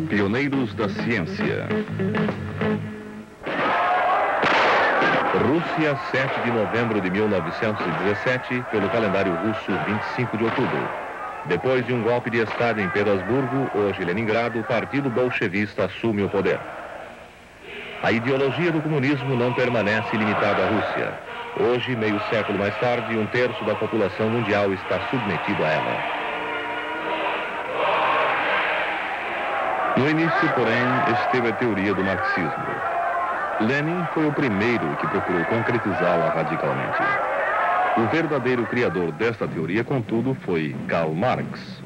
Pioneiros da ciência. Rússia, 7 de novembro de 1917, pelo calendário russo, 25 de outubro. Depois de um golpe de Estado em Petersburgo, hoje Leningrado, o partido bolchevista assume o poder. A ideologia do comunismo não permanece limitada à Rússia. Hoje, meio século mais tarde, 1/3 da população mundial está submetido a ela. No início, porém, esteve a teoria do marxismo. Lenin foi o primeiro que procurou concretizá-la radicalmente. O verdadeiro criador desta teoria, contudo, foi Karl Marx.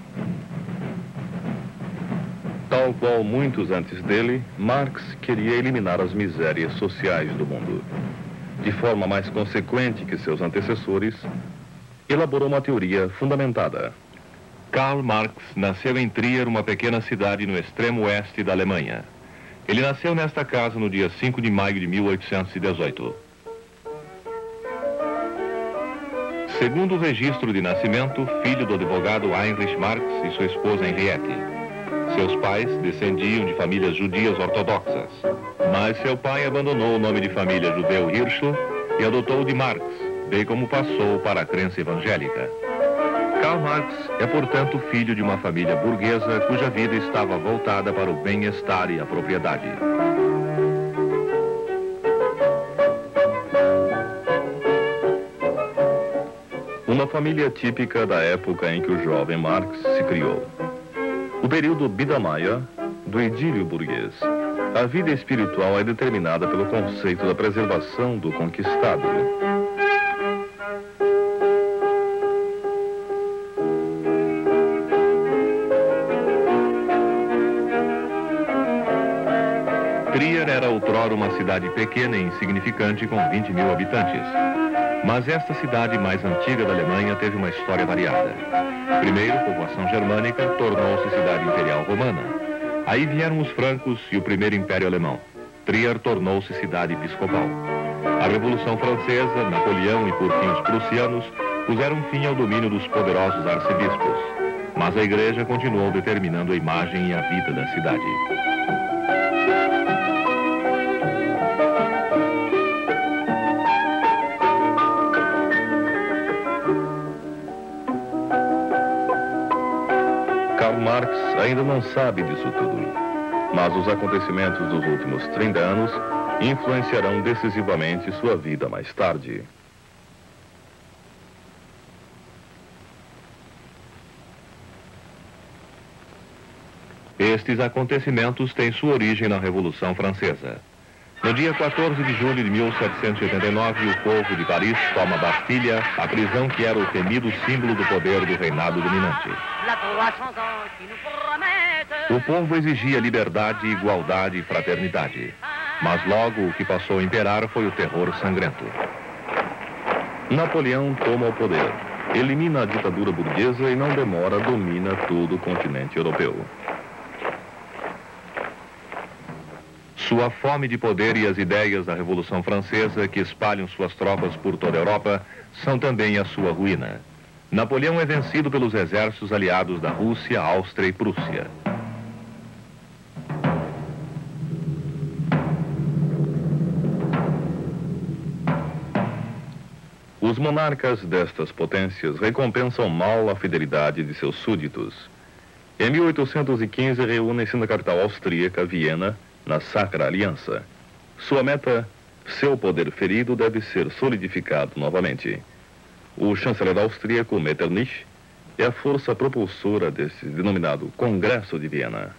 Tal qual muitos antes dele, Marx queria eliminar as misérias sociais do mundo. De forma mais consequente que seus antecessores, elaborou uma teoria fundamentada. Karl Marx nasceu em Trier, uma pequena cidade no extremo oeste da Alemanha. Ele nasceu nesta casa no dia 5 de maio de 1818. Segundo o registro de nascimento, filho do advogado Heinrich Marx e sua esposa Henriette. Seus pais descendiam de famílias judias ortodoxas, mas seu pai abandonou o nome de família judeu Hirschl e adotou o de Marx, bem como passou para a crença evangélica. Karl Marx é, portanto, filho de uma família burguesa cuja vida estava voltada para o bem-estar e a propriedade. Uma família típica da época em que o jovem Marx se criou. O período Biedermeier, do idílio burguês. A vida espiritual é determinada pelo conceito da preservação do conquistado. Trier era outrora uma cidade pequena e insignificante com 20 mil habitantes. Mas esta cidade mais antiga da Alemanha teve uma história variada. Primeiro, povoação germânica, tornou-se cidade imperial romana. Aí vieram os francos e o primeiro império alemão. Trier tornou-se cidade episcopal. A Revolução Francesa, Napoleão e por fim os prussianos puseram fim ao domínio dos poderosos arcebispos. Mas a igreja continuou determinando a imagem e a vida da cidade. Karl Marx ainda não sabe disso tudo, mas os acontecimentos dos últimos 30 anos influenciarão decisivamente sua vida mais tarde. Estes acontecimentos têm sua origem na Revolução Francesa. No dia 14 de julho de 1789, o povo de Paris toma a Bastilha, a prisão que era o temido símbolo do poder do reinado dominante. O povo exigia liberdade, igualdade e fraternidade. Mas logo o que passou a imperar foi o terror sangrento. Napoleão toma o poder, elimina a ditadura burguesa e não demora domina todo o continente europeu. Sua fome de poder e as ideias da Revolução Francesa, que espalham suas tropas por toda a Europa, são também a sua ruína. Napoleão é vencido pelos exércitos aliados da Rússia, Áustria e Prússia. Os monarcas destas potências recompensam mal a fidelidade de seus súditos. Em 1815, reúnem-se na capital austríaca, Viena, na Sacra Aliança. Sua meta, seu poder ferido deve ser solidificado novamente. O chanceler austríaco Metternich é a força propulsora desse denominado Congresso de Viena.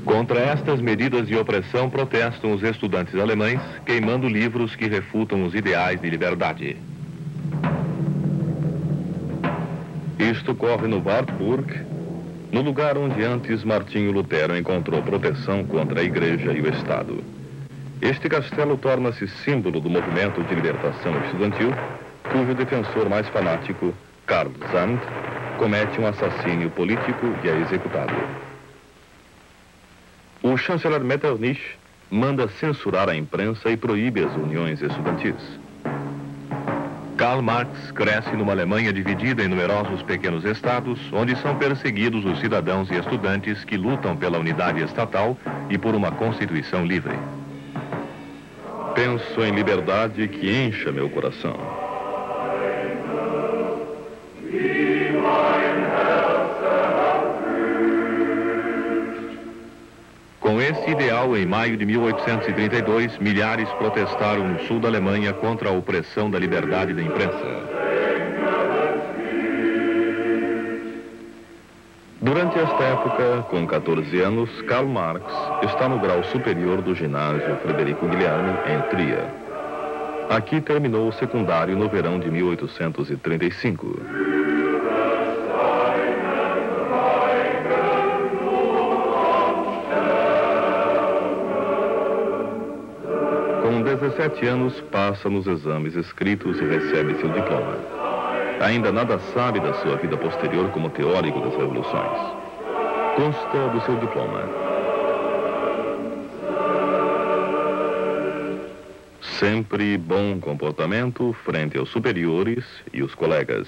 Contra estas medidas de opressão protestam os estudantes alemães, queimando livros que refutam os ideais de liberdade. Isto ocorre no Wartburg, no lugar onde antes Martinho Lutero encontrou proteção contra a Igreja e o Estado. Este castelo torna-se símbolo do movimento de libertação estudantil, cujo defensor mais fanático, Karl Sand, comete um assassínio político e é executado. O chanceler Metternich manda censurar a imprensa e proíbe as uniões estudantis. Karl Marx cresce numa Alemanha dividida em numerosos pequenos estados, onde são perseguidos os cidadãos e estudantes que lutam pela unidade estatal e por uma constituição livre. Penso em liberdade que encha meu coração. Com esse ideal, em maio de 1832, milhares protestaram no sul da Alemanha contra a opressão da liberdade da imprensa. Durante esta época, com 14 anos, Karl Marx está no grau superior do ginásio Frederico Guilherme, em Trier. Aqui terminou o secundário no verão de 1835. Com 17 anos, passa nos exames escritos e recebe seu diploma. Ainda nada sabe da sua vida posterior como teórico das revoluções. Consta do seu diploma: sempre bom comportamento frente aos superiores e os colegas.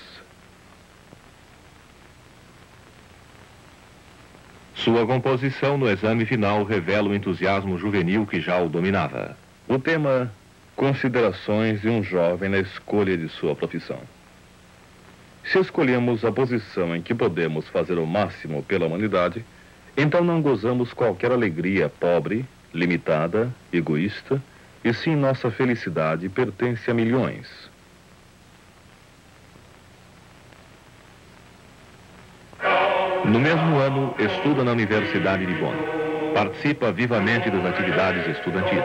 Sua composição no exame final revela o entusiasmo juvenil que já o dominava. O tema: considerações de um jovem na escolha de sua profissão. Se escolhemos a posição em que podemos fazer o máximo pela humanidade, então não gozamos qualquer alegria pobre, limitada, egoísta, e sim nossa felicidade pertence a milhões. No mesmo ano, estuda na Universidade de Bonn. Participa vivamente das atividades estudantis.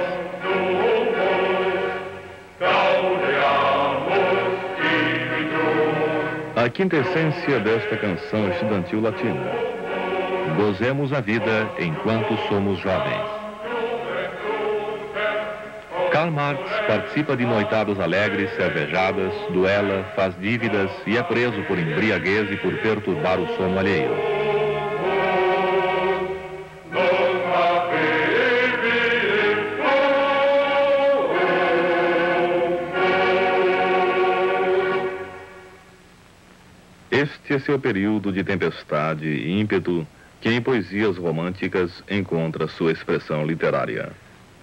A quintessência desta canção estudantil latina: gozemos a vida enquanto somos jovens. Karl Marx participa de noitadas alegres, cervejadas, duela, faz dívidas e é preso por embriaguez e por perturbar o sono alheio. Este é seu período de tempestade e ímpeto que em poesias românticas encontra sua expressão literária.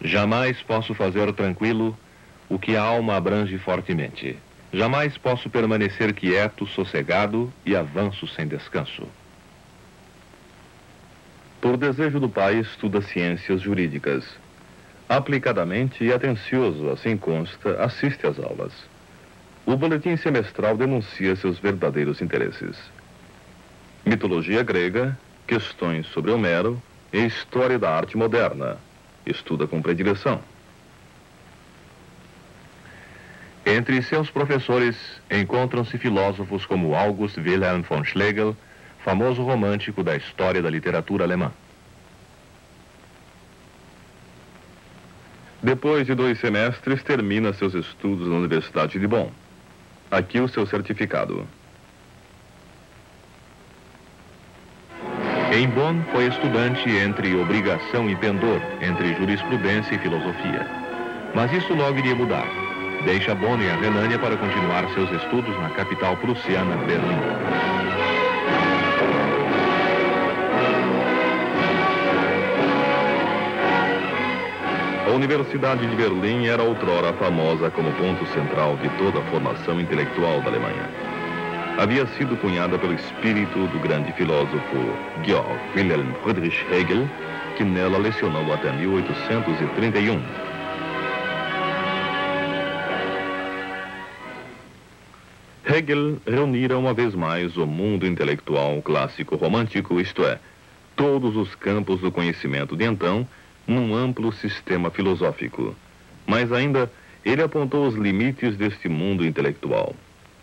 Jamais posso fazer tranquilo o que a alma abrange fortemente. Jamais posso permanecer quieto, sossegado e avanço sem descanso. Por desejo do pai, estuda ciências jurídicas. Aplicadamente e atencioso, assim consta, assiste às aulas. O boletim semestral denuncia seus verdadeiros interesses: mitologia grega, questões sobre Homero e história da arte moderna. Estuda com predileção. Entre seus professores encontram-se filósofos como August Wilhelm von Schlegel, famoso romântico da história da literatura alemã. Depois de 2 semestres, termina seus estudos na Universidade de Bonn. Aqui o seu certificado. Em Bonn, foi estudante entre obrigação e pendor, entre jurisprudência e filosofia. Mas isso logo iria mudar. Deixa Bonn e a Renânia para continuar seus estudos na capital prussiana, Berlim. A Universidade de Berlim era outrora famosa como ponto central de toda a formação intelectual da Alemanha. Havia sido cunhada pelo espírito do grande filósofo Georg Wilhelm Friedrich Hegel, que nela lecionou até 1831. Hegel reunira uma vez mais o mundo intelectual clássico romântico, isto é, todos os campos do conhecimento de então, num amplo sistema filosófico. Mas ainda, ele apontou os limites deste mundo intelectual.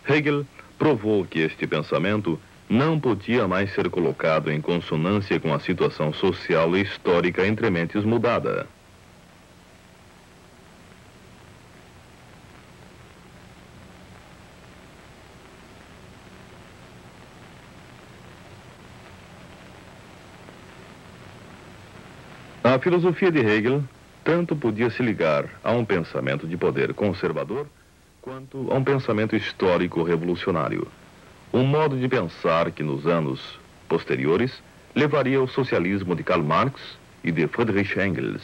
Hegel provou que este pensamento não podia mais ser colocado em consonância com a situação social e histórica entre mentes mudada. filosofia de Hegel tanto podia se ligar a um pensamento de poder conservador quanto a um pensamento histórico revolucionário. Um modo de pensar que nos anos posteriores levaria ao socialismo de Karl Marx e de Friedrich Engels.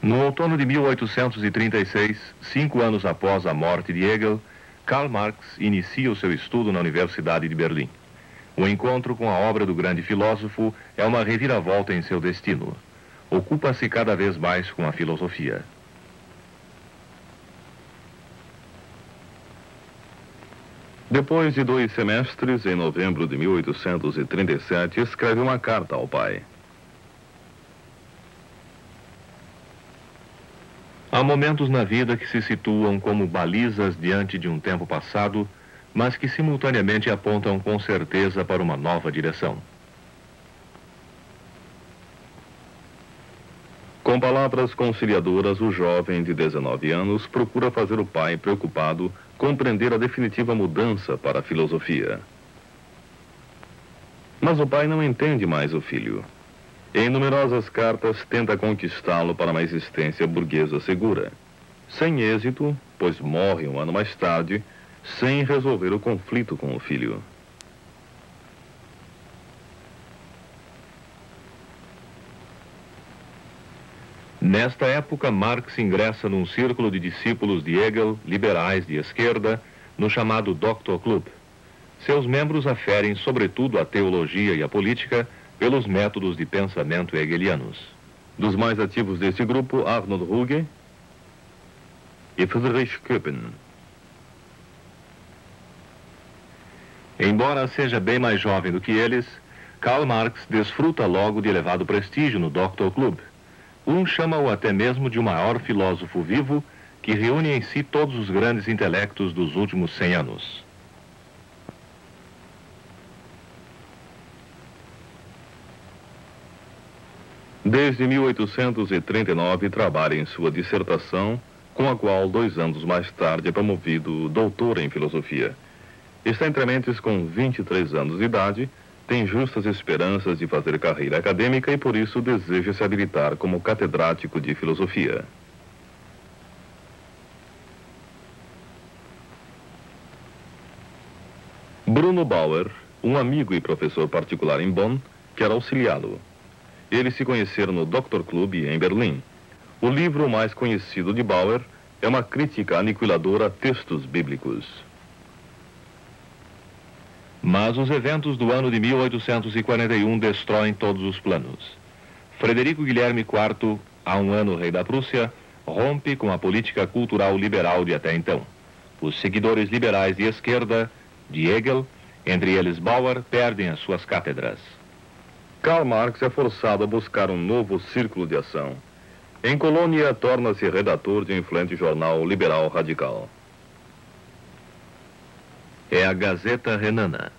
No outono de 1836, 5 anos após a morte de Hegel, Karl Marx inicia o seu estudo na Universidade de Berlim. O encontro com a obra do grande filósofo é uma reviravolta em seu destino. Ocupa-se cada vez mais com a filosofia. Depois de 2 semestres, em novembro de 1837, escreve uma carta ao pai. Há momentos na vida que se situam como balizas diante de um tempo passado, mas que simultaneamente apontam com certeza para uma nova direção. Com palavras conciliadoras, o jovem de 19 anos procura fazer o pai preocupado compreender a definitiva mudança para a filosofia. Mas o pai não entende mais o filho. Em numerosas cartas, tenta conquistá-lo para uma existência burguesa segura. Sem êxito, pois morre um ano mais tarde, sem resolver o conflito com o filho. Nesta época, Marx ingressa num círculo de discípulos de Hegel, liberais de esquerda, no chamado Doctor Club. Seus membros aferem, sobretudo, a teologia e a política pelos métodos de pensamento hegelianos. Dos mais ativos desse grupo, Arnold Ruge e Friedrich Köppen. Embora seja bem mais jovem do que eles, Karl Marx desfruta logo de elevado prestígio no Doctor Club. Chama-o até mesmo de o maior filósofo vivo que reúne em si todos os grandes intelectos dos últimos 100 anos. Desde 1839 trabalha em sua dissertação, com a qual 2 anos mais tarde é promovido doutor em filosofia. Está entre mentes com 23 anos de idade, tem justas esperanças de fazer carreira acadêmica e por isso deseja se habilitar como catedrático de filosofia. Bruno Bauer, um amigo e professor particular em Bonn, quer auxiliá-lo. Eles se conheceram no Doctor Club em Berlim. O livro mais conhecido de Bauer é uma crítica aniquiladora a textos bíblicos. Mas os eventos do ano de 1841 destroem todos os planos. Frederico Guilherme IV, há um ano rei da Prússia, rompe com a política cultural liberal de até então. Os seguidores liberais de esquerda, de Hegel, entre eles Bauer, perdem as suas cátedras. Karl Marx é forçado a buscar um novo círculo de ação. Em Colônia, torna-se redator de um influente jornal liberal radical. É a Gazeta Renana.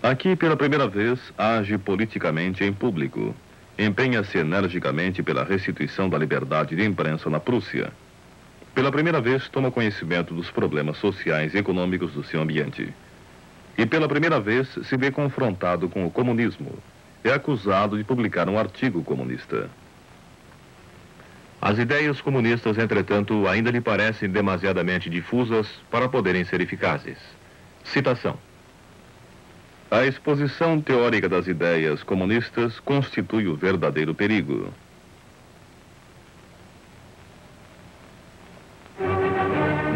Aqui, pela primeira vez, age politicamente em público. Empenha-se energicamente pela restituição da liberdade de imprensa na Prússia. Pela primeira vez, toma conhecimento dos problemas sociais e econômicos do seu ambiente. E pela primeira vez, se vê confrontado com o comunismo. É acusado de publicar um artigo comunista. As ideias comunistas, entretanto, ainda lhe parecem demasiadamente difusas para poderem ser eficazes. Citação. A exposição teórica das ideias comunistas constitui o verdadeiro perigo.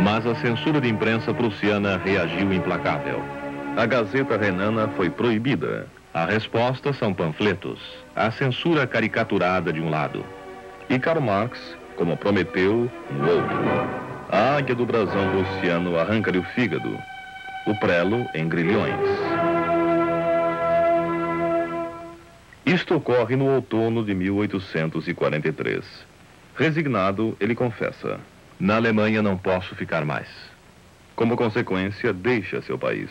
Mas a censura de imprensa prussiana reagiu implacável. A Gazeta Renana foi proibida. A resposta são panfletos. A censura caricaturada de um lado. E Karl Marx, como prometeu, no outro. A águia do brasão prussiano arranca-lhe o fígado, o prelo em grilhões. Isto ocorre no outono de 1843. Resignado, ele confessa: na Alemanha não posso ficar mais. Como consequência, deixa seu país.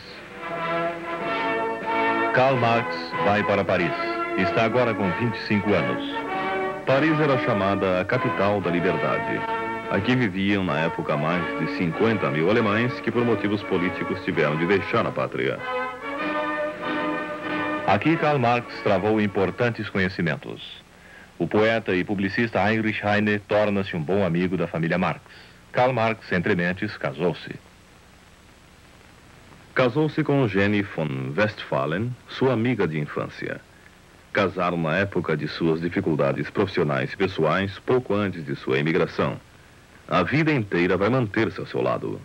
Karl Marx vai para Paris. Está agora com 25 anos. Paris era chamada a capital da liberdade. Aqui viviam, na época, mais de 50 mil alemães que, por motivos políticos, tiveram de deixar a pátria. Aqui Karl Marx travou importantes conhecimentos. O poeta e publicista Heinrich Heine torna-se um bom amigo da família Marx. Karl Marx, entre mentes, casou-se. Casou-se com Jenny von Westphalen, sua amiga de infância. Casaram na época de suas dificuldades profissionais e pessoais, pouco antes de sua imigração. A vida inteira vai manter-se ao seu lado.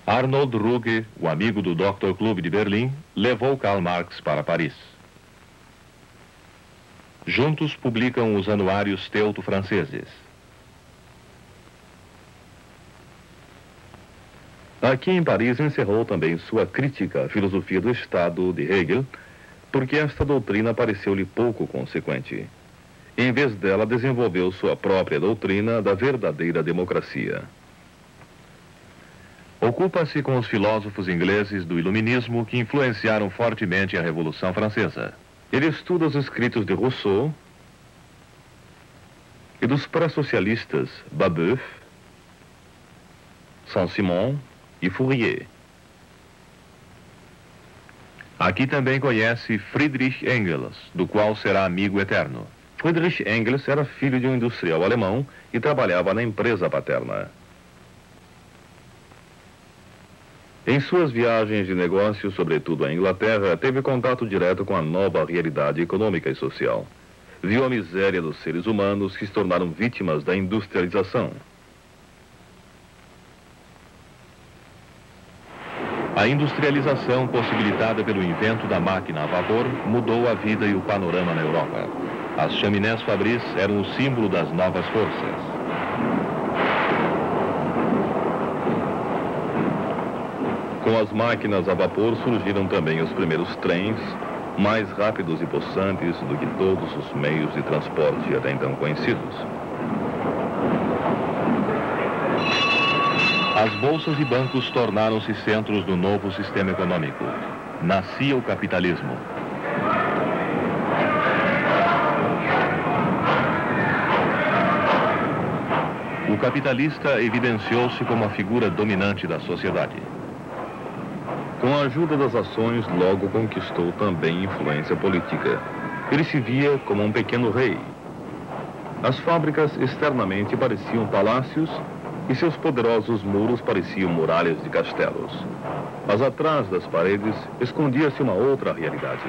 Arnold Ruge, o amigo do Dr. Club de Berlim, levou Karl Marx para Paris. Juntos publicam os anuários teuto-franceses. Aqui em Paris encerrou também sua crítica à filosofia do Estado de Hegel, porque esta doutrina pareceu-lhe pouco consequente. Em vez dela, desenvolveu sua própria doutrina da verdadeira democracia. Ocupa-se com os filósofos ingleses do Iluminismo que influenciaram fortemente a Revolução Francesa. Ele estuda os escritos de Rousseau e dos pré-socialistas Babeuf, Saint-Simon e Fourier. Aqui também conhece Friedrich Engels, do qual será amigo eterno. Friedrich Engels era filho de um industrial alemão e trabalhava na empresa paterna. Em suas viagens de negócios, sobretudo à Inglaterra, teve contato direto com a nova realidade econômica e social. Viu a miséria dos seres humanos que se tornaram vítimas da industrialização. A industrialização, possibilitada pelo invento da máquina a vapor, mudou a vida e o panorama na Europa. As chaminés fabris eram o símbolo das novas forças. Com as máquinas a vapor surgiram também os primeiros trens, mais rápidos e possantes do que todos os meios de transporte até então conhecidos. As bolsas e bancos tornaram-se centros do novo sistema econômico. Nascia o capitalismo. O capitalista evidenciou-se como a figura dominante da sociedade. Com a ajuda das ações, logo conquistou também influência política. Ele se via como um pequeno rei. As fábricas externamente pareciam palácios e seus poderosos muros pareciam muralhas de castelos. Mas atrás das paredes escondia-se uma outra realidade.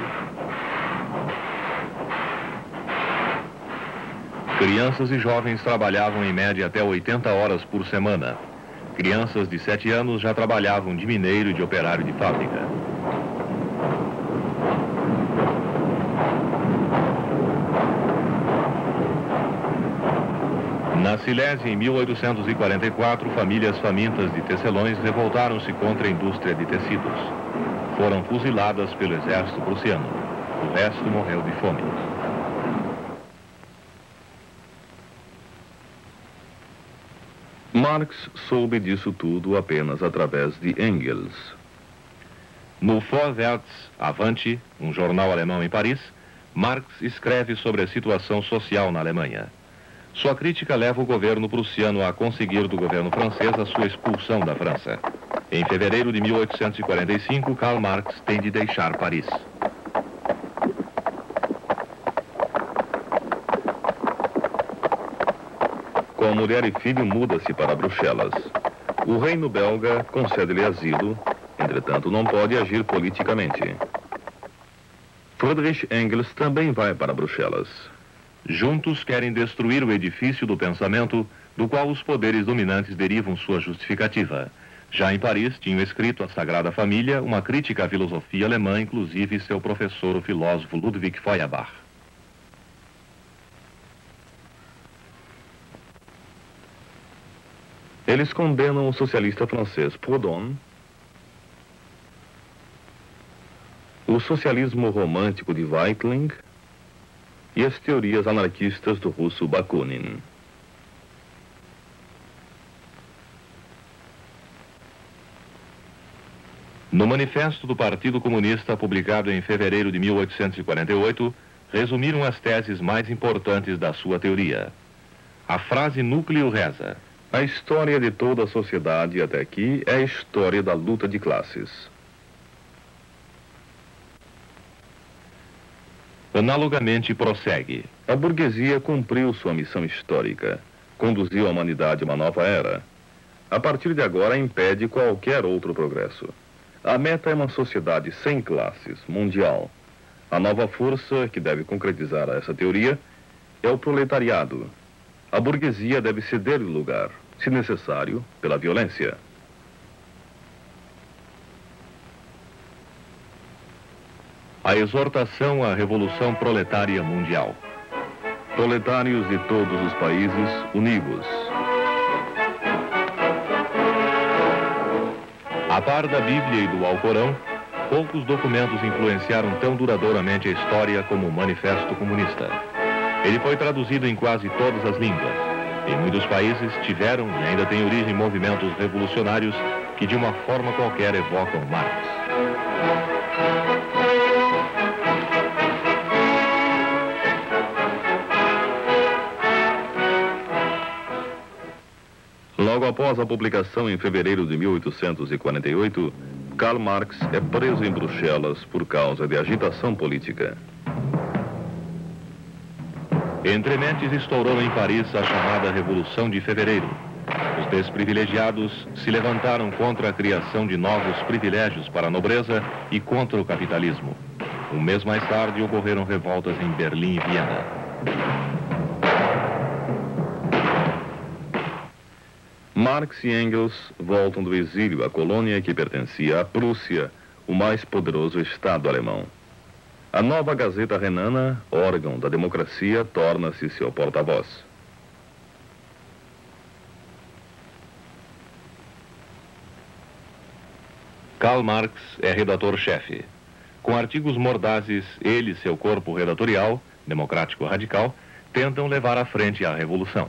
Crianças e jovens trabalhavam em média até 80 horas por semana. Crianças de 7 anos já trabalhavam de mineiro e de operário de fábrica. Na Silésia, em 1844, famílias famintas de tecelões revoltaram-se contra a indústria de tecidos. Foram fuziladas pelo exército prussiano. O resto morreu de fome. Marx soube disso tudo apenas através de Engels. No Vorwärts, Avante, um jornal alemão em Paris, Marx escreve sobre a situação social na Alemanha. Sua crítica leva o governo prussiano a conseguir do governo francês a sua expulsão da França. Em fevereiro de 1845, Karl Marx tem de deixar Paris. Com a mulher e filho, muda-se para Bruxelas. O reino belga concede-lhe asilo, entretanto não pode agir politicamente. Friedrich Engels também vai para Bruxelas. Juntos querem destruir o edifício do pensamento, do qual os poderes dominantes derivam sua justificativa. Já em Paris, tinham escrito a Sagrada Família uma crítica à filosofia alemã, inclusive seu professor, o filósofo Ludwig Feuerbach. Eles condenam o socialista francês Proudhon, o socialismo romântico de Weitling e as teorias anarquistas do russo Bakunin. No Manifesto do Partido Comunista, publicado em fevereiro de 1848, resumiram as teses mais importantes da sua teoria. A frase núcleo reza: a história de toda a sociedade até aqui é a história da luta de classes. Analogamente prossegue. A burguesia cumpriu sua missão histórica, conduziu a humanidade a uma nova era. A partir de agora, impede qualquer outro progresso. A meta é uma sociedade sem classes, mundial. A nova força que deve concretizar essa teoria é o proletariado. A burguesia deve ceder-lhe lugar, se necessário, pela violência. A exortação à Revolução Proletária Mundial. Proletários de todos os países, univos. A par da Bíblia e do Alcorão, poucos documentos influenciaram tão duradouramente a história como o Manifesto Comunista. Ele foi traduzido em quase todas as línguas. Em muitos países tiveram e ainda têm origem movimentos revolucionários que de uma forma qualquer evocam Marx. Logo após a publicação em fevereiro de 1848, Karl Marx é preso em Bruxelas por causa de agitação política. Entre mentes estourou em Paris a chamada Revolução de Fevereiro. Os desprivilegiados se levantaram contra a criação de novos privilégios para a nobreza e contra o capitalismo. Um mês mais tarde ocorreram revoltas em Berlim e Viena. Marx e Engels voltam do exílio à colônia que pertencia à Prússia, o mais poderoso Estado alemão. A nova Gazeta Renana, órgão da democracia, torna-se seu porta-voz. Karl Marx é redator-chefe. Com artigos mordazes, ele e seu corpo redatorial, democrático radical, tentam levar à frente a revolução.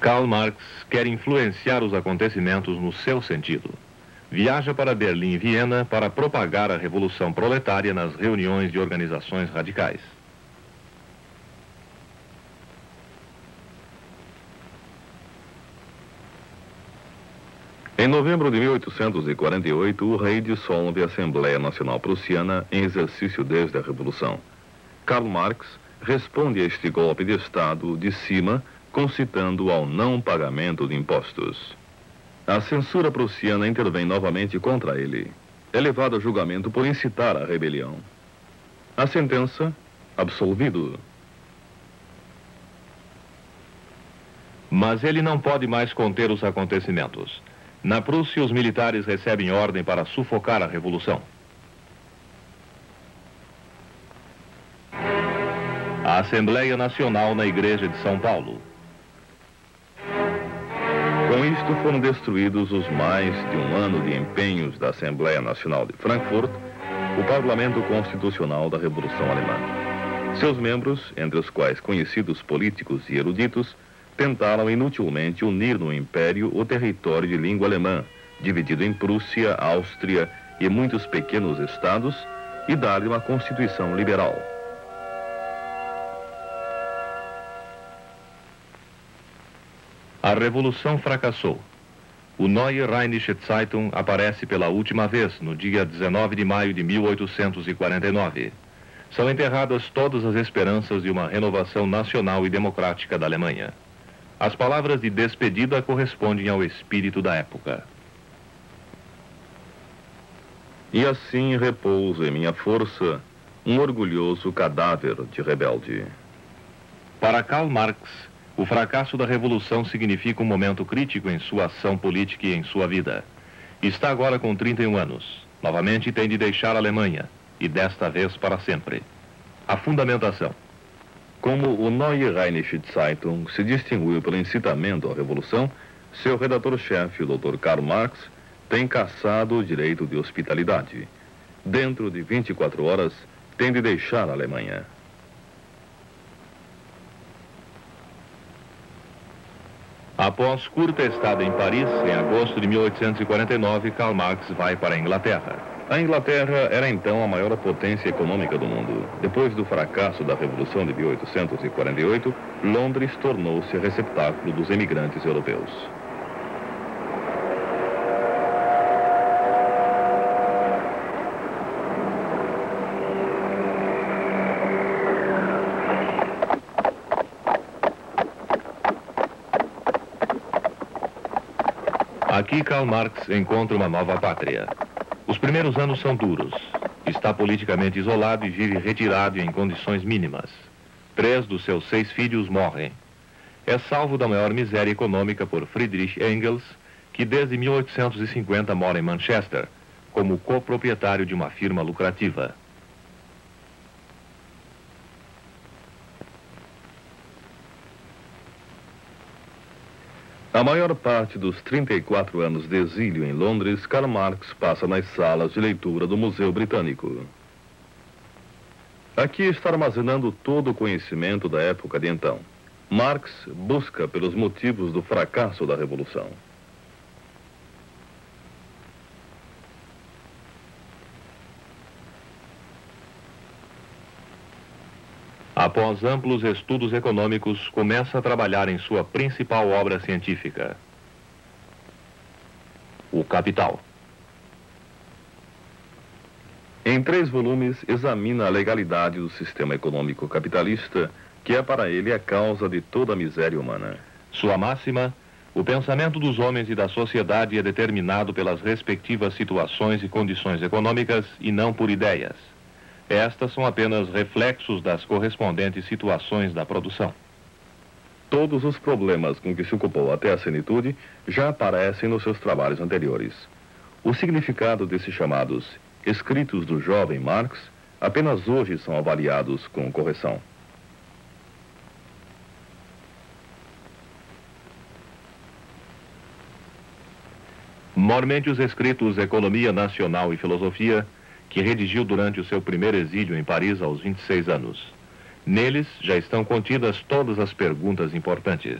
Karl Marx quer influenciar os acontecimentos no seu sentido. Viaja para Berlim e Viena para propagar a revolução proletária nas reuniões de organizações radicais. Em novembro de 1848, o rei dissolve a Assembleia Nacional Prussiana em exercício desde a Revolução. Karl Marx responde a este golpe de Estado de cima, concitando ao não pagamento de impostos. A censura prussiana intervém novamente contra ele. É levado a julgamento por incitar a rebelião. A sentença: absolvido. Mas ele não pode mais conter os acontecimentos. Na Prússia, os militares recebem ordem para sufocar a revolução. A Assembleia Nacional na Igreja de São Paulo. Com isto foram destruídos os mais de um ano de empenhos da Assembleia Nacional de Frankfurt, o Parlamento Constitucional da Revolução Alemã. Seus membros, entre os quais conhecidos políticos e eruditos, tentaram inutilmente unir no Império o território de língua alemã, dividido em Prússia, Áustria e muitos pequenos estados, e dar-lhe uma Constituição liberal. A revolução fracassou. O Neue Rheinische Zeitung aparece pela última vez no dia 19 de maio de 1849. São enterradas todas as esperanças de uma renovação nacional e democrática da Alemanha. As palavras de despedida correspondem ao espírito da época. E assim repouso em minha força um orgulhoso cadáver de rebelde. Para Karl Marx, o fracasso da Revolução significa um momento crítico em sua ação política e em sua vida. Está agora com 31 anos. Novamente tem de deixar a Alemanha, e desta vez para sempre. A fundamentação. Como o Neue Rheinische Zeitung se distinguiu pelo incitamento à Revolução, seu redator-chefe, o Dr. Karl Marx, tem cassado o direito de hospitalidade. Dentro de 24 horas, tem de deixar a Alemanha. Após curta estada em Paris, em agosto de 1849, Karl Marx vai para a Inglaterra. A Inglaterra era então a maior potência econômica do mundo. Depois do fracasso da Revolução de 1848, Londres tornou-se receptáculo dos emigrantes europeus. Aqui Karl Marx encontra uma nova pátria. Os primeiros anos são duros. Está politicamente isolado e vive retirado em condições mínimas. 3 dos seus 6 filhos morrem. É salvo da maior miséria econômica por Friedrich Engels, que desde 1850 mora em Manchester, como coproprietário de uma firma lucrativa. A maior parte dos 34 anos de exílio em Londres, Karl Marx passa nas salas de leitura do Museu Britânico. Aqui está armazenando todo o conhecimento da época de então. Marx busca pelos motivos do fracasso da Revolução. Após amplos estudos econômicos, começa a trabalhar em sua principal obra científica, O Capital. Em 3 volumes, examina a legalidade do sistema econômico capitalista, que é para ele a causa de toda a miséria humana. Sua máxima: o pensamento dos homens e da sociedade é determinado pelas respectivas situações e condições econômicas e não por ideias. Estas são apenas reflexos das correspondentes situações da produção. Todos os problemas com que se ocupou até a senitude já aparecem nos seus trabalhos anteriores. O significado desses chamados escritos do jovem Marx apenas hoje são avaliados com correção. Mormente os escritos Economia Nacional e Filosofia, que redigiu durante o seu primeiro exílio em Paris aos 26 anos. Neles já estão contidas todas as perguntas importantes.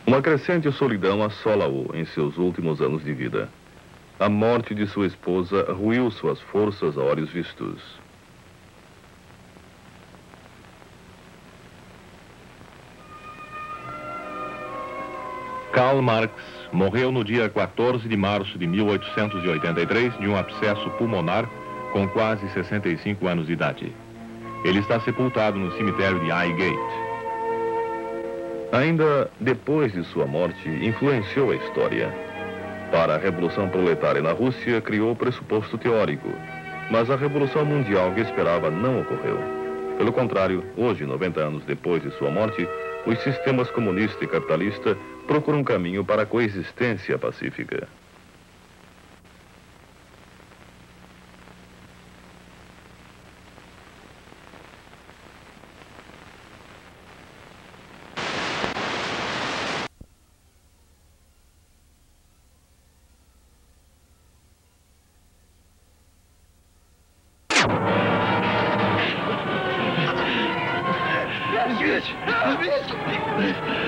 Uma crescente solidão assola-o em seus últimos anos de vida. A morte de sua esposa ruiu suas forças a olhos vistos. Karl Marx morreu no dia 14 de março de 1883 de um abscesso pulmonar com quase 65 anos de idade. Ele está sepultado no cemitério de Highgate. Ainda depois de sua morte, influenciou a história. Para a Revolução Proletária na Rússia, criou o pressuposto teórico, mas a Revolução Mundial que esperava não ocorreu. Pelo contrário, hoje, 90 anos depois de sua morte, os sistemas comunista e capitalista procuram um caminho para a coexistência pacífica. Bicho!